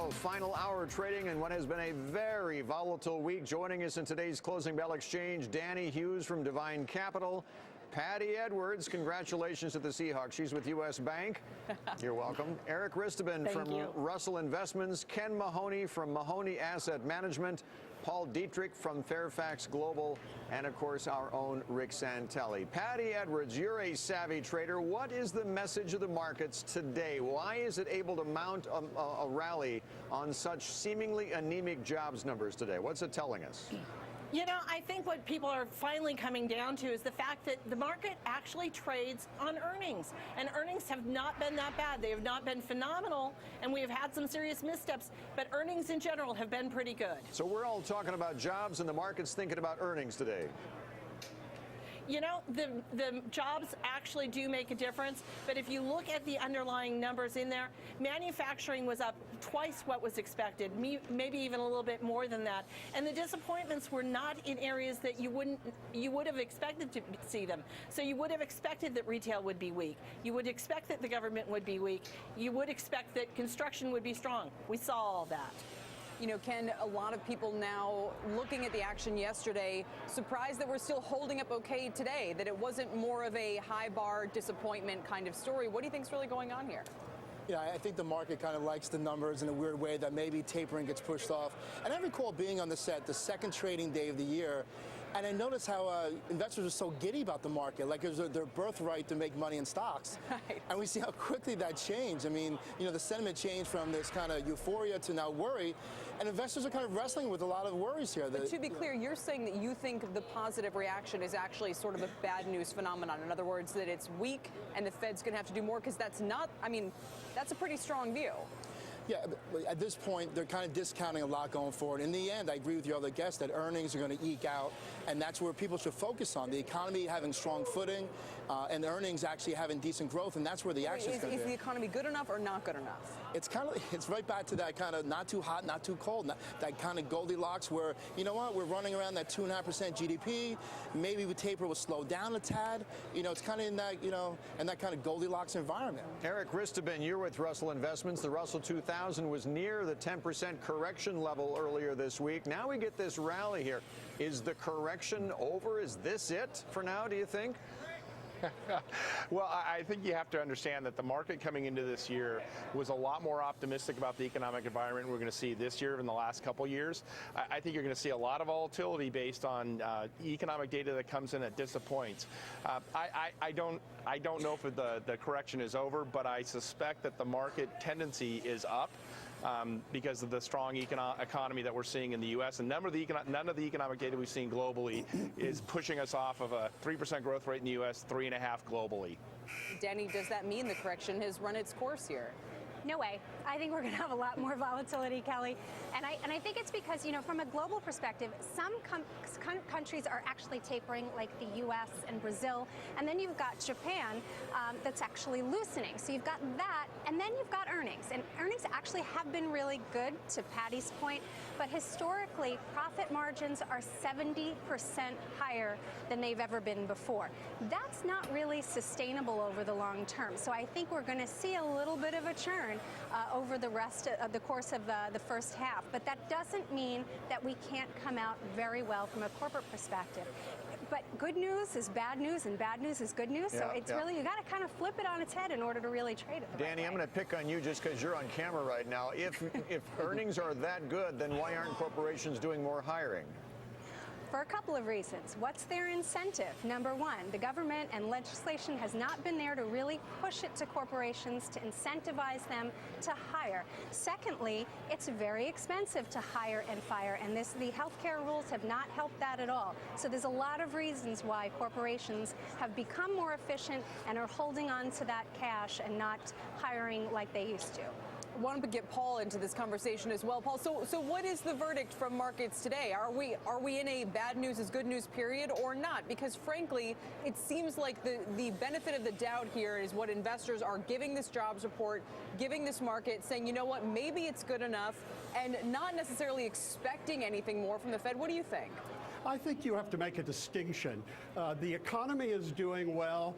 Dow, final hour trading in what has been a very volatile week. Joining us in today's closing bell exchange, Danny Hughes from Divine Capital. Patty Edwards, congratulations to the Seahawks. She's with U.S. Bank. You're welcome. Eric Ristabin from Russell Investments. Ken Mahoney from Mahoney Asset Management. Paul Dietrich from Fairfax Global. And, of course, our own Rick Santelli. Patty Edwards, you're a savvy trader. What is the message of the markets today? Why is it able to mount a rally on such seemingly anemic jobs numbers today? What's it telling us? You know, I think what people are finally coming down to is the fact that the market actually trades on earnings. And earnings have not been that bad. They have not been phenomenal, and we have had some serious missteps. But earnings in general have been pretty good. So we're all talking about jobs, and the market's thinking about earnings today. You know, the jobs actually do make a difference, but if you look at the underlying numbers in there, manufacturing was up twice what was expected, maybe even a little bit more than that. And the disappointments were not in areas that you would have expected to see them. So you would have expected that retail would be weak. You would expect that the government would be weak. You would expect that construction would be strong. We saw all that. You know, Ken, a lot of people now looking at the action yesterday, surprised that we're still holding up okay today, that it wasn't more of a high bar disappointment kind of story. What do you think is really going on here? Yeah, I think the market kind of likes the numbers in a weird way that maybe tapering gets pushed off. And I recall being on the set the second trading day of the year, and I noticed how investors are so giddy about the market, like it was their birthright to make money in stocks. Right. And we see how quickly that changed. I mean, you know, the sentiment changed from this kind of euphoria to now worry, and investors are kind of wrestling with a lot of worries here. But to be clear, you're saying that you think the positive reaction is actually sort of a bad news phenomenon. In other words, that it's weak and the Fed's going to have to do more, because that's not, I mean, that's a pretty strong view. Yeah, at this point, they're kind of discounting a lot going forward. In the end, I agree with your other guests that earnings are going to eke out, and that's where people should focus on. The economy having strong footing, and the earnings actually having decent growth, and that's where the action is going to be. Is the economy good enough or not good enough? It's kind of, it's right back to that kind of not too hot, not too cold, that kind of Goldilocks where, you know what, we're running around that 2.5% GDP. Maybe the taper will slow down a tad. You know, it's kind of in that, you know, in that kind of Goldilocks environment. Eric Ristabin, you're with Russell Investments. The Russell 2000 was near the 10% correction level earlier this week. Now we get this rally here. Is the correction over? Is this it for now, do you think? Well, I think you have to understand that the market coming into this year was a lot more optimistic about the economic environment we're going to see this year than the last couple years. I think you're going to see a lot of volatility based on economic data that comes in that disappoints. I don't know if the correction is over, but I suspect that the market tendency is up. Because of the strong economy that we're seeing in the U.S. and none of the economic data we've seen globally is pushing us off of a 3% growth rate in the U.S., 3.5% globally. Danny, does that mean the correction has run its course here? No way. I think we're going to have a lot more volatility, Kelly. And I think it's because, you know, from a global perspective, some countries are actually tapering, like the U.S. and Brazil. And then you've got Japan that's actually loosening. So you've got that, and then you've got earnings. And earnings actually have been really good, to Patty's point. But historically, profit margins are 70% higher than they've ever been before. That's not really sustainable over the long term. So I think we're going to see a little bit of a churn over the rest of the course of the first half. But that doesn't mean that we can't come out very well from a corporate perspective. But good news is bad news, and bad news is good news. So it's really, you got to kind of flip it on its head in order to really trade it. Danny, I'm going to pick on you just because you're on camera right now. If earnings are that good, then why aren't corporations doing more hiring? For a couple of reasons. What's their incentive? Number one, the government and legislation has not been there to really push it to corporations to incentivize them to hire. Secondly, it's very expensive to hire and fire, and the healthcare rules have not helped that at all. So there's a lot of reasons why corporations have become more efficient and are holding on to that cash and not hiring like they used to. I wanted to get Paul into this conversation as well. Paul, so what is the verdict from markets today? Are we in a bad news is good news period or not? Because frankly, it seems like the benefit of the doubt here is what investors are giving this jobs report, giving this market, saying, you know what, maybe it's good enough, and not necessarily expecting anything more from the Fed. What do you think? I think you have to make a distinction. The economy is doing well.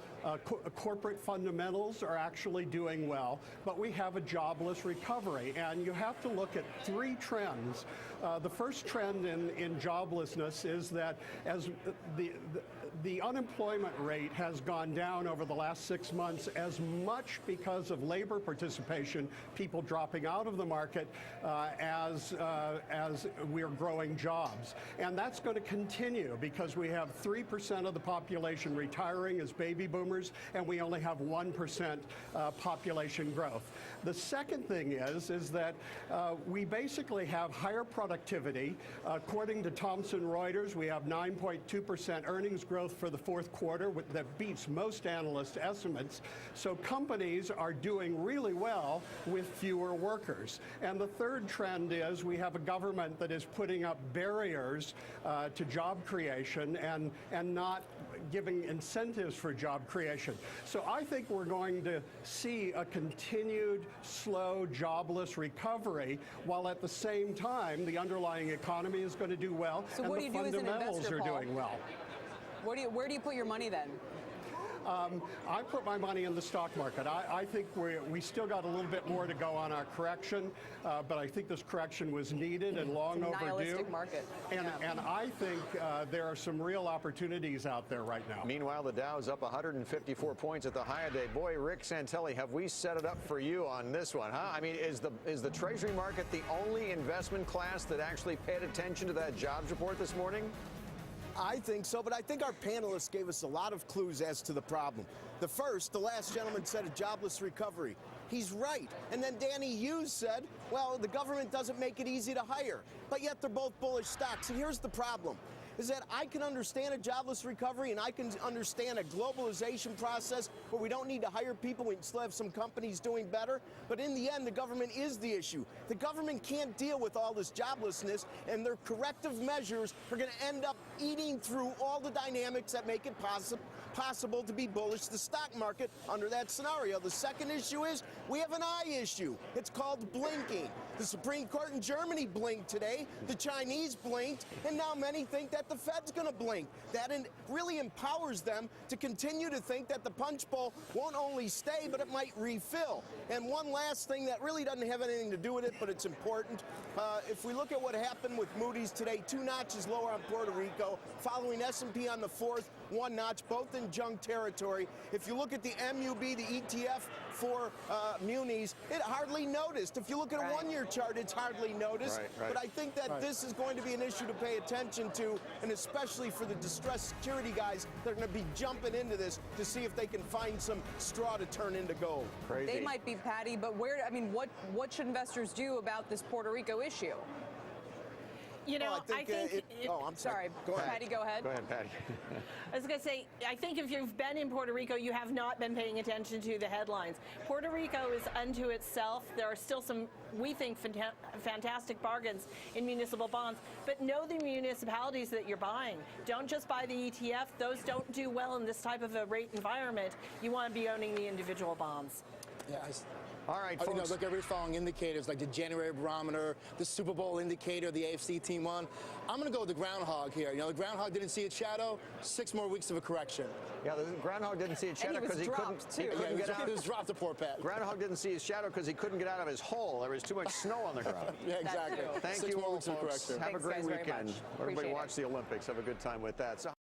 Corporate fundamentals are actually doing well, but we have a jobless recovery, and you have to look at three trends. The first trend in joblessness is that as the unemployment rate has gone down over the last 6 months, as much because of labor participation, people dropping out of the market, as we're growing jobs. And that's going to continue because we have 3% of the population retiring as baby boomers, and we only have 1% population growth. The second thing is that we basically have higher productivity. According to Thomson Reuters, we have 9.2% earnings growth for the fourth quarter that beats most analyst estimates. So companies are doing really well with fewer workers. And the third trend is we have a government that is putting up barriers to job creation and not giving incentives for job creation. So I think we're going to see a continued slow jobless recovery, while at the same time the underlying economy is going to do well, so and what the do you do as an fundamentals investor, are Paul? doing well. Where do you put your money then? I put my money in the stock market. I think we still got a little bit more to go on our correction, but I think this correction was needed and long overdue. Nihilistic market. And I think there are some real opportunities out there right now. Meanwhile, the Dow's up 154 points at the high of the day. Boy, Rick Santelli, have we set it up for you on this one, huh? I mean, is the Treasury market the only investment class that actually paid attention to that jobs report this morning? I think so, but I think our panelists gave us a lot of clues as to the problem. The last gentleman said a jobless recovery. He's right. And then Danny Hughes said, well, the government doesn't make it easy to hire. But yet they're both bullish stocks. And here's the problem, is that I can understand a jobless recovery and I can understand a globalization process where we don't need to hire people, we still have some companies doing better. But in the end, the government is the issue. The government can't deal with all this joblessness, and their corrective measures are going to end up eating through all the dynamics that make it possible to be bullish the stock market under that scenario. The second issue is we have an eye issue. It's called blinking. The Supreme Court in Germany blinked today, the Chinese blinked, and now many think that the Fed's going to blink. That really empowers them to continue to think that the punch bowl won't only stay, but it might refill. And one last thing that really doesn't have anything to do with it, but it's important. If we look at what happened with Moody's today, 2 notches lower on Puerto Rico, following S&P on the 4th, 1 notch, both in junk territory. If you look at the MUB, the ETF for munis, it hardly noticed. If you look at a 1-year chart, it's hardly noticed. But I think that this is going to be an issue to pay attention to, and especially for the distressed security guys that are going to be jumping into this to see if they can find some straw to turn into gold. Crazy. They might be, Patty, but what should investors do about this Puerto Rico issue? You know, I think I'm sorry. Go ahead. Patty, go ahead. Go ahead, Patty. I was going to say, I think if you've been in Puerto Rico, you have not been paying attention to the headlines. Puerto Rico is unto itself. There are still some, we think, fantastic bargains in municipal bonds, but know the municipalities that you're buying. Don't just buy the ETF. Those don't do well in this type of a rate environment. You want to be owning the individual bonds. Yeah. All right, folks. You know, look, everybody's following indicators like the January barometer, the Super Bowl indicator, the AFC team won. I'm going to go with the groundhog here. You know, the groundhog didn't see its shadow. 6 more weeks of a correction. Yeah, the groundhog didn't see his shadow because he couldn't get out. He was dropped, the poor Pat. Groundhog didn't see his shadow because he couldn't get out of his hole. There was too much snow on the ground. Yeah, exactly. Thank 6 you more all, weeks of folks. correction. Have a great Thanks, guys, very weekend. much. Everybody Appreciate watch the Olympics. Have a good time with that. So